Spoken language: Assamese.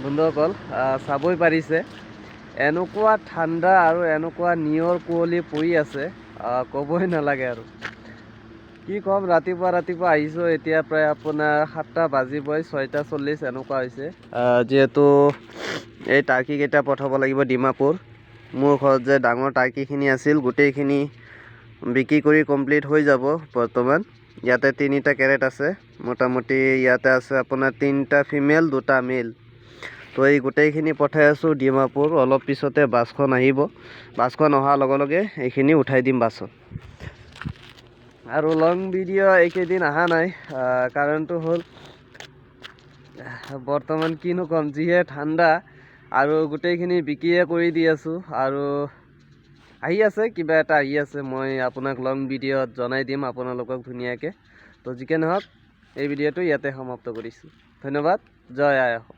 বন্ধুসকল চাবই পাৰিছে এনেকুৱা ঠাণ্ডা আৰু এনেকুৱা নিয়ৰ কুঁৱলী পৰি আছে ক'বই নালাগে আৰু কি ক'ম। ৰাতিপুৱা আহিছোঁ, এতিয়া প্ৰায় আপোনাৰ 7টা বাজিবই, 6:40 এনেকুৱা হৈছে। যিহেতু এই টাৰ্কিকেইটা পঠাব লাগিব ডিমাপুৰ। মোৰ ঘৰত যে ডাঙৰ টাৰ্কিখিনি আছিল গোটেইখিনি বিক্ৰী কৰি কমপ্লিট হৈ যাব। বৰ্তমান ইয়াতে 3টা কেৰেট আছে, মোটামুটি ইয়াতে আছে আপোনাৰ 3টা ফিমেল 2টা মেল। তো এই গোটেইখিনি পঠাই আছোঁ ডিমাপুৰ। অলপ পিছতে বাছখন আহিব, বাছখন অহাৰ লগে লগে এইখিনি উঠাই দিম বাছত। আৰু লং ভিডিঅ' এইকেইদিন অহা নাই, কাৰণটো হ'ল বৰ্তমান কিনো ক'ম, যিহে ঠাণ্ডা আৰু গোটেইখিনি বিক্ৰীয়ে কৰি দি আছোঁ। আৰু আহি আছে, কিবা এটা আহি আছে, মই আপোনাক লং ভিডিঅ'ত জনাই দিম আপোনালোকক ধুনীয়াকৈ। তো যিকে নহওক এই ভিডিঅ'টো ইয়াতে সমাপ্ত কৰিছোঁ। ধন্যবাদ। জয় আই অসম।